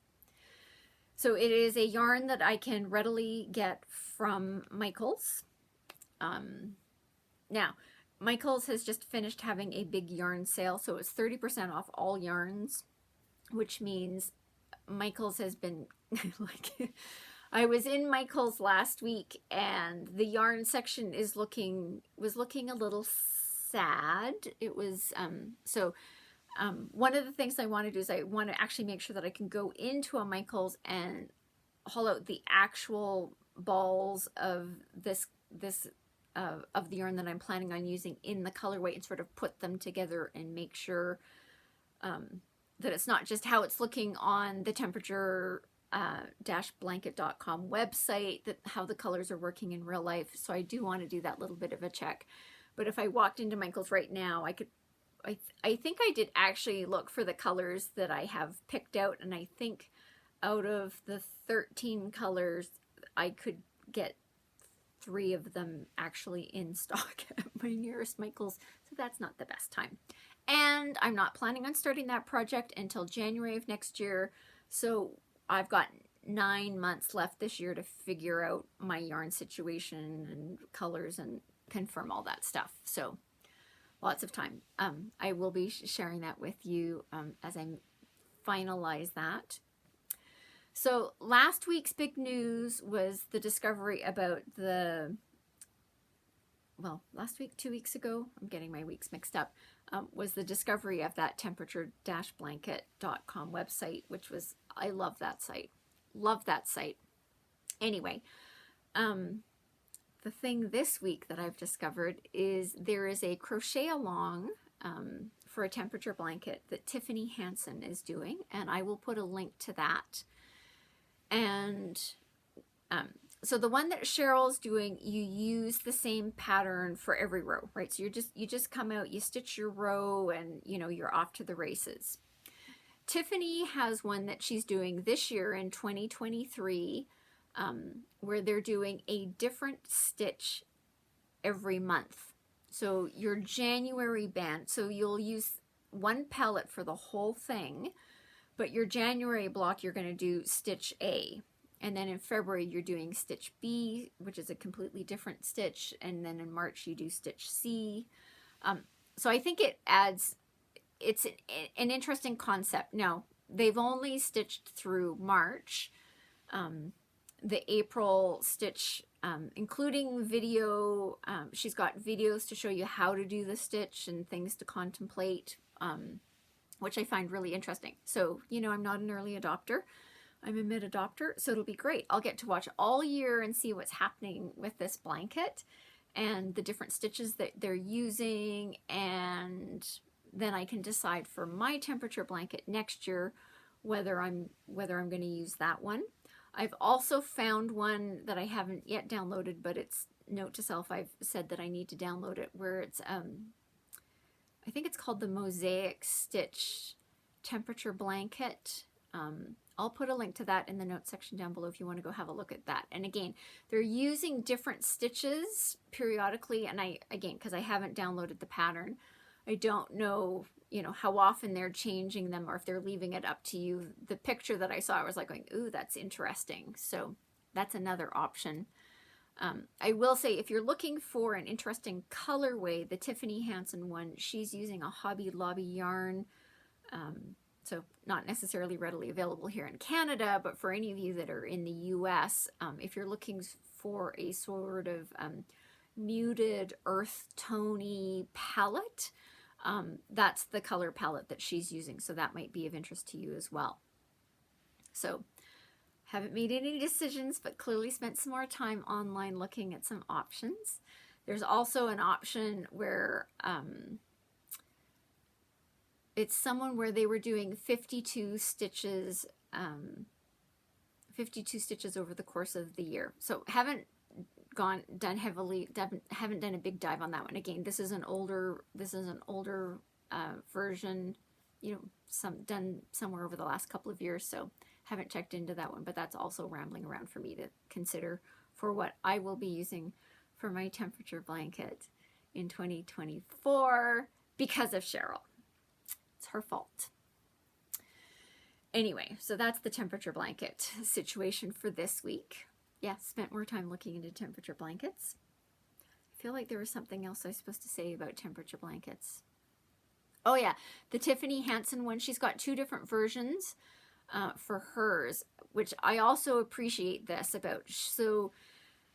So it is a yarn that I can readily get from Michaels. Now, Michaels has just finished having a big yarn sale, so it's 30% off all yarns, which means Michaels has been like, I was in Michaels last week and the yarn section was looking a little sad. It was, one of the things I want to do is I want to actually make sure that I can go into a Michaels and haul out the actual balls of of the yarn that I'm planning on using in the colorway and sort of put them together and make sure that it's not just how it's looking on the temperature blanket.com website, that how the colors are working in real life. So I do want to do that little bit of a check. But if I walked into Michaels right now, I think I did actually look for the colors that I have picked out, and I think out of the 13 colors, I could get 3 of them actually in stock at my nearest Michael's, so that's not the best time. And I'm not planning on starting that project until January of next year, so I've got 9 months left this year to figure out my yarn situation and colors and confirm all that stuff. So lots of time. I will be sharing that with you as I finalize that. So last week's big news was the discovery about well, last week, 2 weeks ago, I'm getting my weeks mixed up, was the discovery of that temperature-blanket.com website, which was, I love that site. Love that site. Anyway, the thing this week that I've discovered is there is a crochet along for a temperature blanket that Tiffany Hansen is doing, and I will put a link to that. And so the one that Cheryl's doing, you use the same pattern for every row, right? So you just come out, you stitch your row, and you're off to the races. Tiffany has one that she's doing this year in 2023, where they're doing a different stitch every month. So your January band, so you'll use one palette for the whole thing, but your January block, you're going to do stitch A. And then in February, you're doing stitch B, which is a completely different stitch. And then in March, you do stitch C. So I think it adds, it's an interesting concept. Now, they've only stitched through March. The April stitch, including video, she's got videos to show you how to do the stitch and things to contemplate, which I find really interesting. So, I'm not an early adopter. I'm a mid-adopter, so it'll be great. I'll get to watch all year and see what's happening with this blanket and the different stitches that they're using, and then I can decide for my temperature blanket next year whether I'm going to use that one. I've also found one that I haven't yet downloaded, but it's note to self, I've said that I need to download it, where it's I think it's called the Mosaic Stitch Temperature Blanket. I'll put a link to that in the notes section down below if you want to go have a look at that. And again, they're using different stitches periodically, and because I haven't downloaded the pattern, I don't know, how often they're changing them or if they're leaving it up to you. The picture that I saw, I was like going, ooh, that's interesting. So that's another option. I will say, if you're looking for an interesting colorway, the Tiffany Hansen one, she's using a Hobby Lobby yarn. So not necessarily readily available here in Canada, but for any of you that are in the US, if you're looking for a sort of muted earth tony palette, that's the color palette that she's using. So that might be of interest to you as well. So haven't made any decisions, but clearly spent some more time online looking at some options. There's also an option where it's someone where they were doing 52 stitches, 52 stitches over the course of the year. So haven't done a big dive on that one. Again, this is an older version, done somewhere over the last couple of years. So haven't checked into that one, but that's also rambling around for me to consider for what I will be using for my temperature blanket in 2024 because of Cheryl. It's her fault. Anyway, so that's the temperature blanket situation for this week. Yeah, spent more time looking into temperature blankets. I feel like there was something else I was supposed to say about temperature blankets. Oh yeah, the Tiffany Hansen one, she's got 2 different versions for hers, which I also appreciate this about. So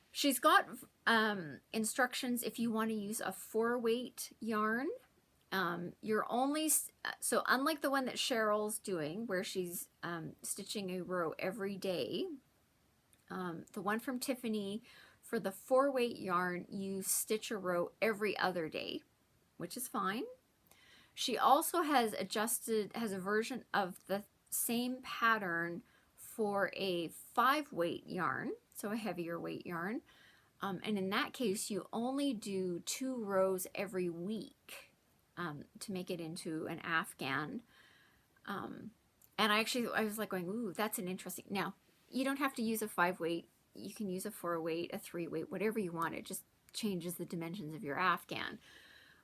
she's got instructions if you want to use a 4-weight yarn. You're only, so unlike the one that Cheryl's doing, where she's stitching a row every day, the one from Tiffany, for the 4-weight yarn, you stitch a row every other day, which is fine. She also has a version of the same pattern for a 5-weight yarn, so a heavier weight yarn. And in that case, you only do 2 rows every week. to make it into an Afghan. And I was like going, ooh, that's an interesting. Now, you don't have to use a 5-weight. You can use a 4-weight, a 3-weight, whatever you want. It just changes the dimensions of your Afghan.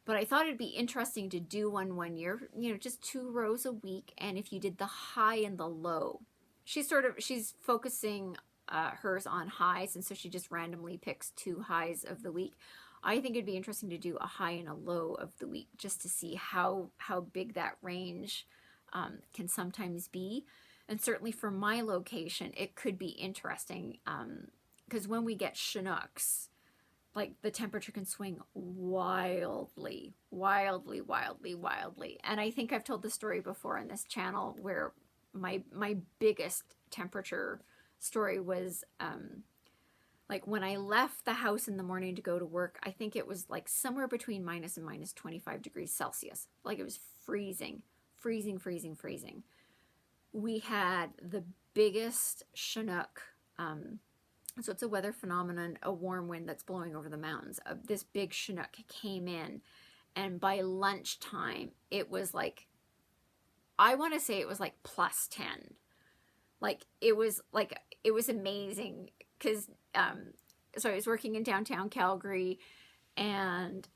But I thought it'd be interesting to do one year, you know, just 2 rows a week. And if you did the high and the low, she's focusing hers on highs. And so she just randomly picks 2 highs of the week. I think it'd be interesting to do a high and a low of the week just to see how big that range can sometimes be. And certainly for my location, it could be interesting because when we get Chinooks, like the temperature can swing wildly. And I think I've told the story before on this channel where my biggest temperature story was like when I left the house in the morning to go to work. I think it was like somewhere between minus and minus 25 degrees Celsius. Like it was freezing. We had the biggest Chinook, so it's a weather phenomenon, a warm wind that's blowing over the mountains. This big Chinook came in, and by lunchtime, it was like, I want to say it was like plus 10. Like, it was amazing, because, so I was working in downtown Calgary, and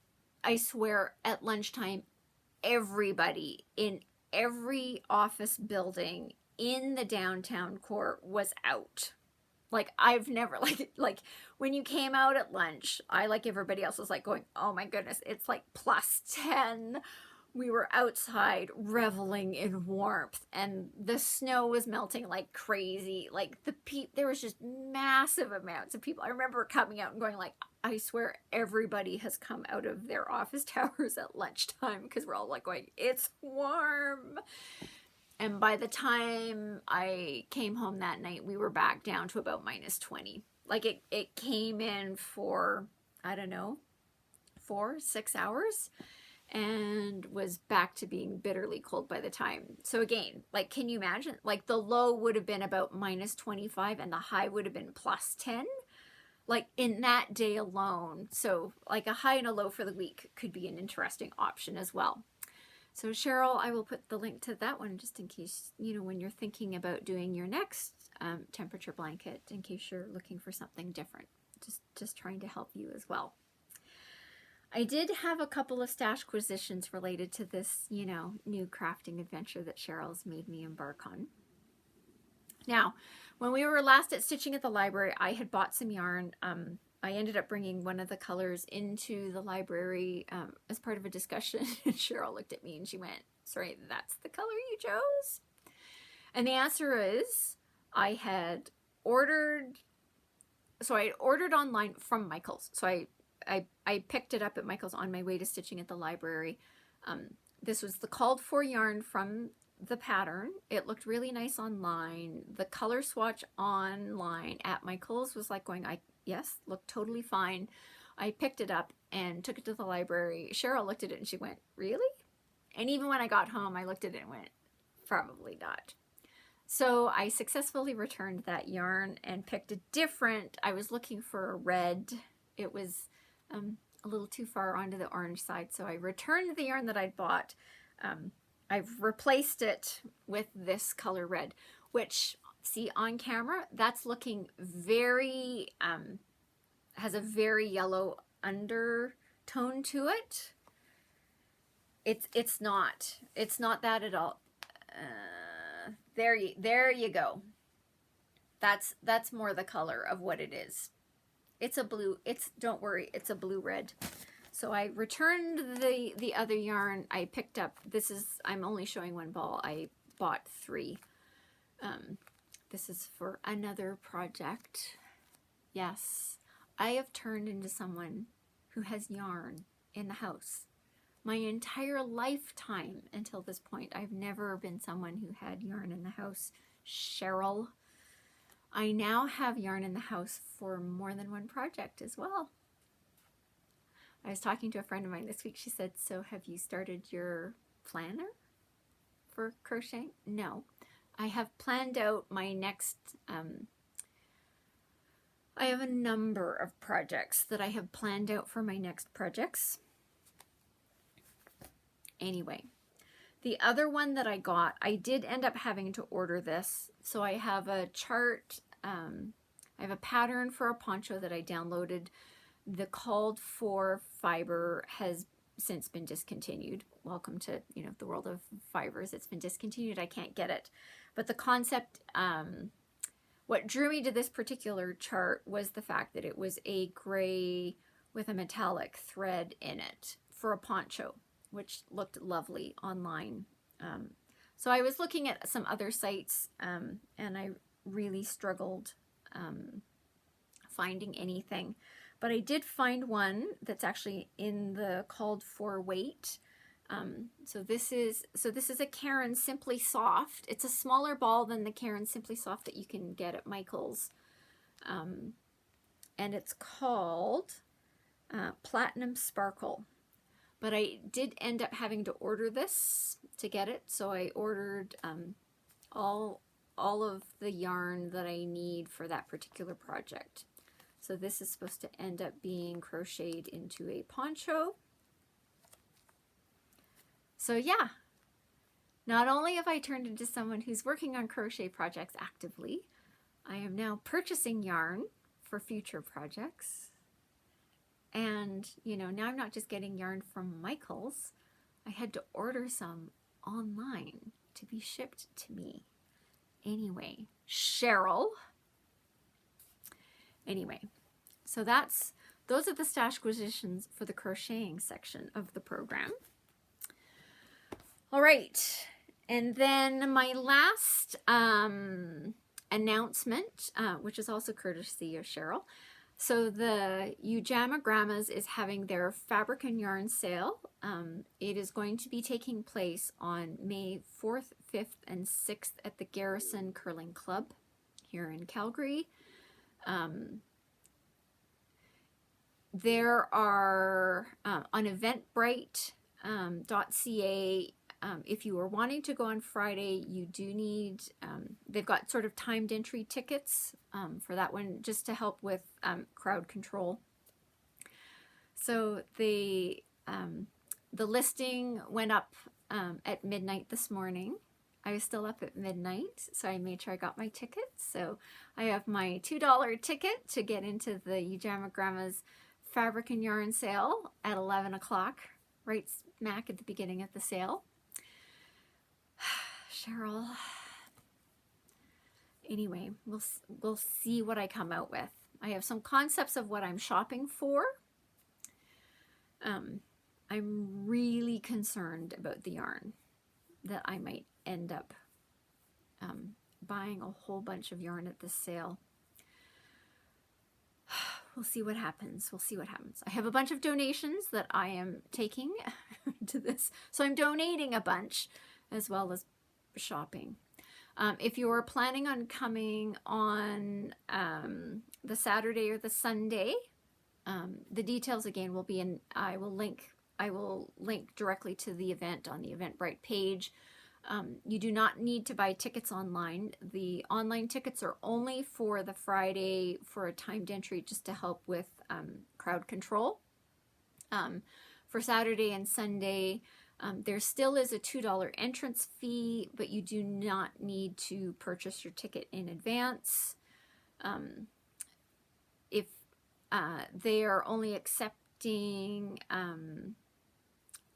I swear at lunchtime, everybody in every office building in the downtown core was out. Like, I've never, like when you came out at lunch, I, like everybody else, was like going, oh my goodness, it's like plus 10. We were outside reveling in warmth, and the snow was melting like crazy. Like there was just massive amounts of people. I remember coming out and going like, I swear everybody has come out of their office towers at lunchtime because we're all like going, it's warm. And by the time I came home that night, we were back down to about minus 20. Like it came in for, I don't know, 4-6 hours and was back to being bitterly cold by the time. So again, like, can you imagine? Like the low would have been about minus 25 and the high would have been plus 10. Like in that day alone. So like a high and a low for the week could be an interesting option as well. So Cheryl, I will put the link to that one just in case, you know, when you're thinking about doing your next temperature blanket, in case you're looking for something different, just trying to help you as well. I did have a couple of Stashquisitions related to this, you know, new crafting adventure that Cheryl's made me embark on. Now, when we were last at Stitching at the Library, I had bought some yarn. I ended up bringing one of the colors into the library as part of a discussion. And Cheryl looked at me and she went, sorry, that's the color you chose? And the answer is I had ordered online from Michael's. So I picked it up at Michael's on my way to Stitching at the Library. This was the called for yarn from the pattern. It looked really nice online. The color swatch online at Michael's was like going, yes, looked totally fine. I picked it up and took it to the library. Cheryl looked at it and she went, really? And even when I got home, I looked at it and went, probably not. So I successfully returned that yarn and picked a different, I was looking for a red. It was a little too far onto the orange side. So I returned the yarn that I'd bought. I've replaced it with this color red, which, see on camera, that's looking very, has a very yellow undertone to it. It's not that at all. There you go. That's more the color of what it is. It's a blue, don't worry, it's a blue-red. So I returned the other yarn. I picked up, I'm only showing one ball. I bought 3. This is for another project. Yes, I have turned into someone who has yarn in the house. My entire lifetime until this point, I've never been someone who had yarn in the house. Cheryl, I now have yarn in the house for more than one project as well. I was talking to a friend of mine this week. She said, so have you started your planner for crocheting? No. I have planned out my next, I have a number of projects that I have planned out for my next projects. Anyway, the other one that I got, I did end up having to order this. So I have a chart, I have a pattern for a poncho that I downloaded. The called for fiber has since been discontinued. Welcome to, you know, the world of fibers. It's been discontinued. I can't get it. But the concept, what drew me to this particular chart was the fact that it was a gray with a metallic thread in it for a poncho, which looked lovely online. So I was looking at some other sites, and I really struggled finding anything. But I did find one that's actually in the called for weight. So this is a Caron Simply Soft. It's a smaller ball than the Caron Simply Soft that you can get at Michael's. And it's called Platinum Sparkle. But I did end up having to order this to get it. So I ordered all of the yarn that I need for that particular project. So this is supposed to end up being crocheted into a poncho. So yeah, not only have I turned into someone who's working on crochet projects actively, I am now purchasing yarn for future projects. And, you know, now I'm not just getting yarn from Michael's. I had to order some online to be shipped to me. Anyway, Cheryl. Anyway, so those are the Stashquisitions for the crocheting section of the program. All right, and then my last announcement, which is also courtesy of Cheryl. So the Ujamagrammas is having their fabric and yarn sale. It is going to be taking place on May 4th, 5th, and 6th at the Garrison Curling Club here in Calgary. There are on eventbrite.ca. If you are wanting to go on Friday, you do need, they've got sort of timed entry tickets for that one, just to help with crowd control. So the listing went up at midnight this morning. I was still up at midnight, so I made sure I got my tickets. So I have my $2 ticket to get into the Ujamagrammas fabric and yarn sale at 11 o'clock, right smack at the beginning of the sale. Cheryl. Anyway, we'll see what I come out with. I have some concepts of what I'm shopping for. I'm really concerned about the yarn, that I might end up buying a whole bunch of yarn at this sale. We'll see what happens. We'll see what happens. I have a bunch of donations that I am taking to this. So I'm donating a bunch as well as shopping. If you're planning on coming on the Saturday or the Sunday, the details again will be in, I will link directly to the event on the Eventbrite page. You do not need to buy tickets online. The online tickets are only for the Friday for a timed entry, just to help with crowd control. For Saturday and Sunday, there still is a $2 entrance fee, but you do not need to purchase your ticket in advance. If they are only accepting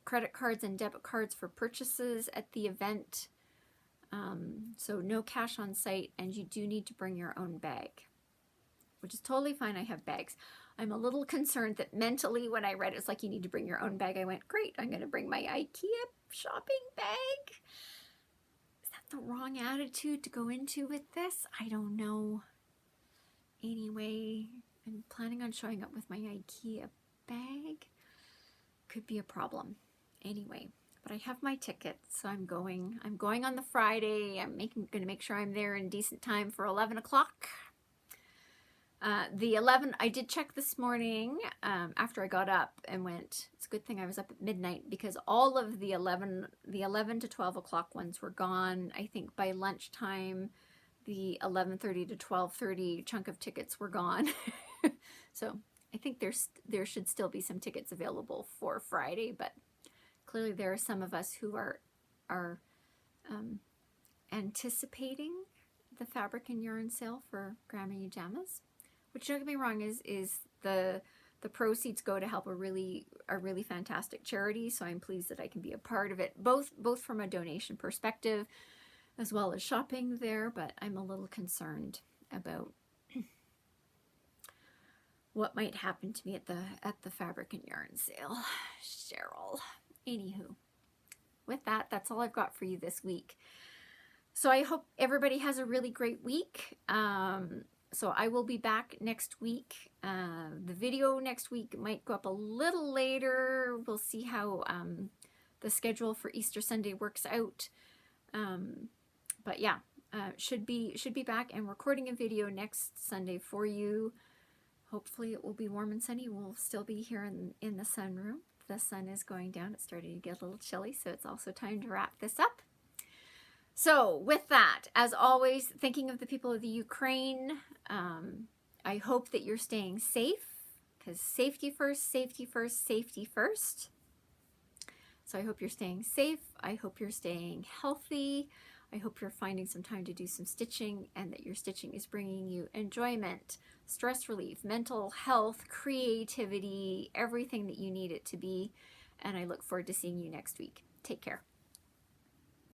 credit cards and debit cards for purchases at the event, so no cash on site, and you do need to bring your own bag, which is totally fine. I have bags. I'm a little concerned that mentally when I read it's like you need to bring your own bag, I went, great, I'm going to bring my IKEA shopping bag. Is that the wrong attitude to go into with this? I don't know. Anyway, I'm planning on showing up with my IKEA bag. Could be a problem. Anyway, but I have my ticket, so I'm going on the Friday. I'm going to make sure I'm there in decent time for 11 o'clock. I did check this morning after I got up and went, it's a good thing I was up at midnight, because all of the 11 to 12 o'clock ones were gone. I think by lunchtime, the 11:30 to 12:30 chunk of tickets were gone. So I think there should still be some tickets available for Friday, but clearly there are some of us who are anticipating the fabric and yarn sale for Grandma Ujamas, which, don't get me wrong, is the proceeds go to help a really fantastic charity. So I'm pleased that I can be a part of it, both from a donation perspective as well as shopping there. But I'm a little concerned about what might happen to me at the fabric and yarn sale, Cheryl. Anywho, with that, that's all I've got for you this week. So I hope everybody has a really great week. So I will be back next week. The video next week might go up a little later. We'll see how the schedule for Easter Sunday works out. But yeah, should be back and recording a video next Sunday for you. Hopefully it will be warm and sunny. We'll still be here in the sunroom. The sun is going down. It's starting to get a little chilly, so it's also time to wrap this up. So with that, as always, thinking of the people of the Ukraine, I hope that you're staying safe, because safety first, safety first, safety first. So I hope you're staying safe. I hope you're staying healthy. I hope you're finding some time to do some stitching, and that your stitching is bringing you enjoyment, stress relief, mental health, creativity, everything that you need it to be. And I look forward to seeing you next week. Take care.